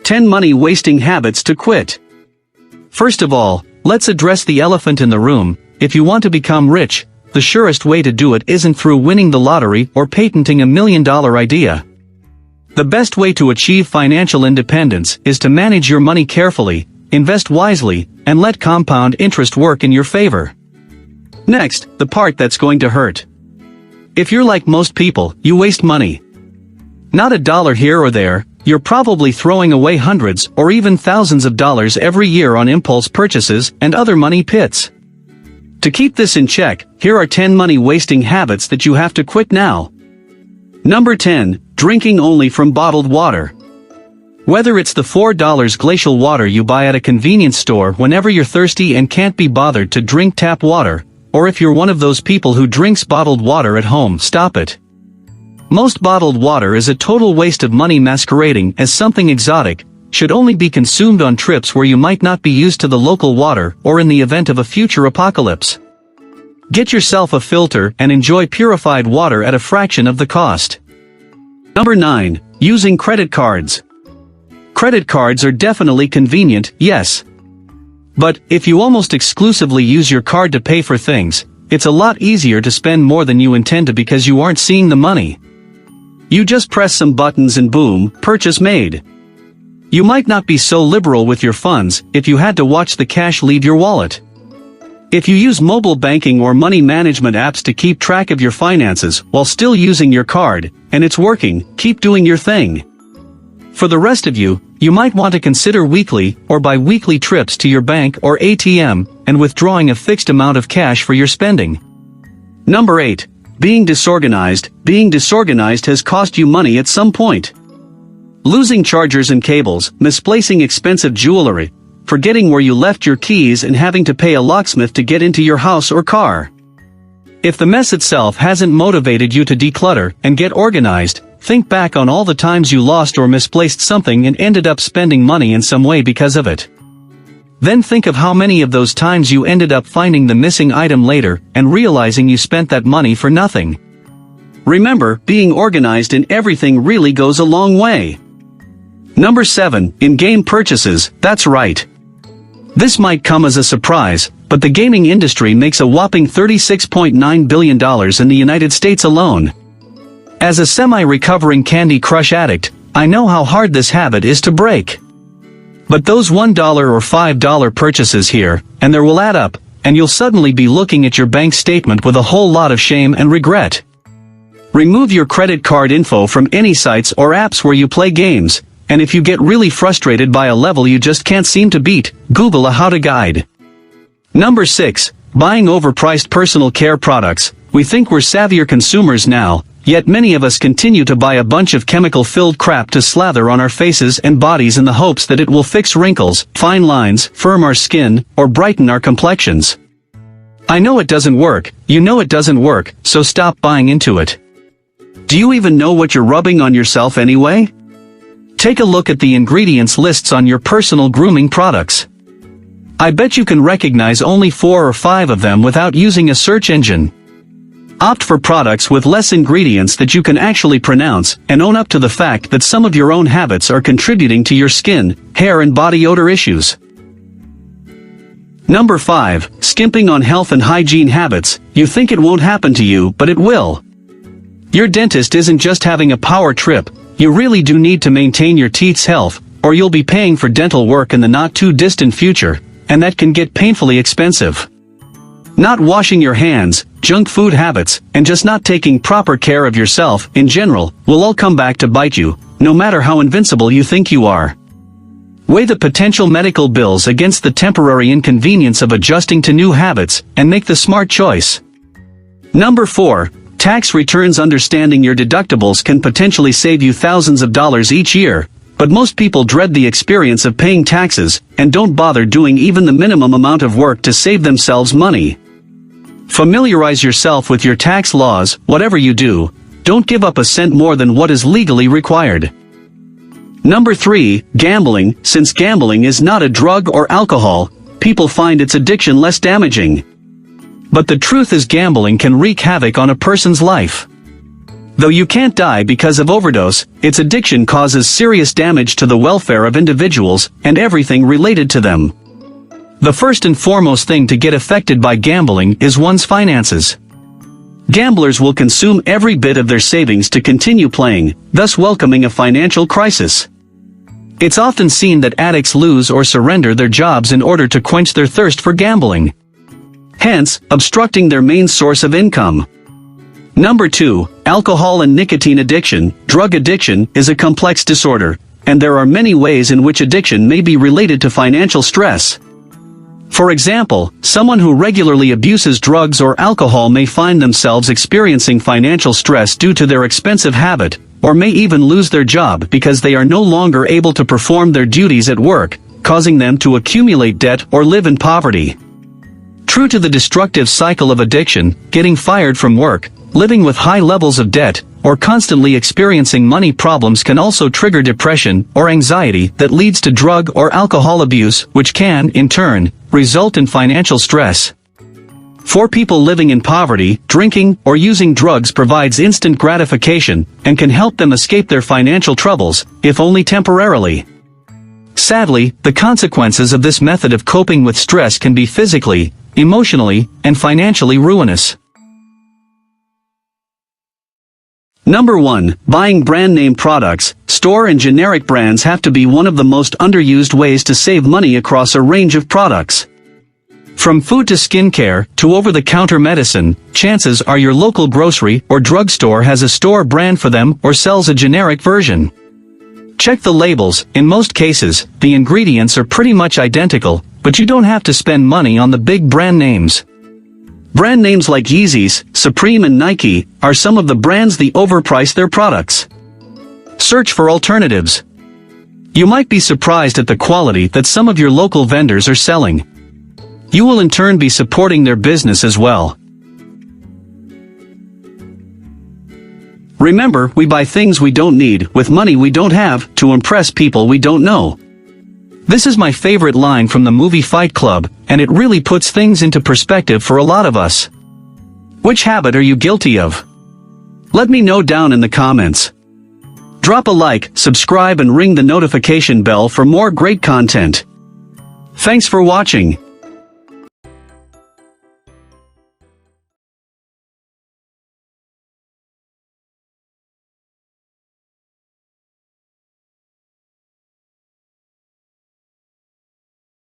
10 money-wasting habits to quit. First of all, let's address the elephant in the room. If you want to become rich, the surest way to do it isn't through winning the lottery or patenting $1 million idea. The best way to achieve financial independence is to manage your money carefully, invest wisely, and let compound interest work in your favor. Next, the part that's going to hurt. If you're like most people, you waste money. Not a dollar here or there, you're probably throwing away hundreds or even thousands of dollars every year on impulse purchases and other money pits. To keep this in check, here are 10 money-wasting habits that you have to quit now. Number 10. Drinking only from bottled water. Whether it's the $4 glacial water you buy at a convenience store whenever you're thirsty and can't be bothered to drink tap water, or if you're one of those people who drinks bottled water at home, stop it. Most bottled water is a total waste of money masquerading as something exotic, should only be consumed on trips where you might not be used to the local water or in the event of a future apocalypse. Get yourself a filter and enjoy purified water at a fraction of the cost. Number 9. Using credit cards. Credit cards are definitely convenient, yes. But, if you almost exclusively use your card to pay for things, it's a lot easier to spend more than you intend to because you aren't seeing the money. You just press some buttons and boom, purchase made. You might not be so liberal with your funds if you had to watch the cash leave your wallet. If you use mobile banking or money management apps to keep track of your finances while still using your card, and it's working, keep doing your thing. For the rest of you, you might want to consider weekly or bi-weekly trips to your bank or ATM and withdrawing a fixed amount of cash for your spending. Number 8. Being disorganized. Being disorganized has cost you money at some point. Losing chargers and cables, misplacing expensive jewelry, forgetting where you left your keys and having to pay a locksmith to get into your house or car. If the mess itself hasn't motivated you to declutter and get organized, think back on all the times you lost or misplaced something and ended up spending money in some way because of it. Then think of how many of those times you ended up finding the missing item later and realizing you spent that money for nothing. Remember, being organized in everything really goes a long way. Number 7. In-game purchases. That's right. This might come as a surprise, but the gaming industry makes a whopping $36.9 billion in the United States alone. As a semi-recovering Candy Crush addict, I know how hard this habit is to break. But those $1 or $5 purchases here, and there will add up, and you'll suddenly be looking at your bank statement with a whole lot of shame and regret. Remove your credit card info from any sites or apps where you play games, and if you get really frustrated by a level you just can't seem to beat, Google a how-to guide. Number 6. Buying overpriced personal care products. We think we're savvier consumers now, yet many of us continue to buy a bunch of chemical-filled crap to slather on our faces and bodies in the hopes that it will fix wrinkles, fine lines, firm our skin, or brighten our complexions. I know it doesn't work, you know it doesn't work, so stop buying into it. Do you even know what you're rubbing on yourself anyway? Take a look at the ingredients lists on your personal grooming products. I bet you can recognize only 4 or 5 of them without using a search engine. Opt for products with less ingredients that you can actually pronounce, and own up to the fact that some of your own habits are contributing to your skin, hair and body odor issues. Number 5. Skimping on health and hygiene habits. You think it won't happen to you, but it will. Your dentist isn't just having a power trip. You really do need to maintain your teeth's health, or you'll be paying for dental work in the not-too-distant future, and that can get painfully expensive. Not washing your hands, junk food habits, and just not taking proper care of yourself, in general, will all come back to bite you, no matter how invincible you think you are. Weigh the potential medical bills against the temporary inconvenience of adjusting to new habits, and make the smart choice. Number 4. Tax returns. Understanding your deductibles can potentially save you thousands of dollars each year, but most people dread the experience of paying taxes, and don't bother doing even the minimum amount of work to save themselves money. Familiarize yourself with your tax laws. Whatever you do, don't give up a cent more than what is legally required. Number 3. Gambling. Since gambling is not a drug or alcohol, people find its addiction less damaging. But the truth is, gambling can wreak havoc on a person's life. Though you can't die because of overdose, its addiction causes serious damage to the welfare of individuals and everything related to them. The first and foremost thing to get affected by gambling is one's finances. Gamblers will consume every bit of their savings to continue playing, thus welcoming a financial crisis. It's often seen that addicts lose or surrender their jobs in order to quench their thirst for gambling, hence obstructing their main source of income. Number 2, alcohol and nicotine addiction. Drug addiction is a complex disorder, and there are many ways in which addiction may be related to financial stress. For example, someone who regularly abuses drugs or alcohol may find themselves experiencing financial stress due to their expensive habit, or may even lose their job because they are no longer able to perform their duties at work, causing them to accumulate debt or live in poverty. True to the destructive cycle of addiction, getting fired from work, living with high levels of debt, or constantly experiencing money problems can also trigger depression or anxiety that leads to drug or alcohol abuse, which can, in turn, result in financial stress. For people living in poverty, drinking or using drugs provides instant gratification and can help them escape their financial troubles, if only temporarily. Sadly, the consequences of this method of coping with stress can be physically, emotionally, and financially ruinous. Number 1. Buying brand name products. Store and generic brands have to be one of the most underused ways to save money across a range of products. From food to skincare, to over-the-counter medicine, chances are your local grocery or drugstore has a store brand for them or sells a generic version. Check the labels. In most cases, the ingredients are pretty much identical, but you don't have to spend money on the big brand names. Brand names like Yeezys, Supreme and Nike are some of the brands that overprice their products. Search for alternatives. You might be surprised at the quality that some of your local vendors are selling. You will in turn be supporting their business as well. Remember, we buy things we don't need with money we don't have to impress people we don't know. This is my favorite line from the movie Fight Club, and it really puts things into perspective for a lot of us. Which habit are you guilty of? Let me know down in the comments. Drop a like, subscribe and ring the notification bell for more great content. Thanks for watching.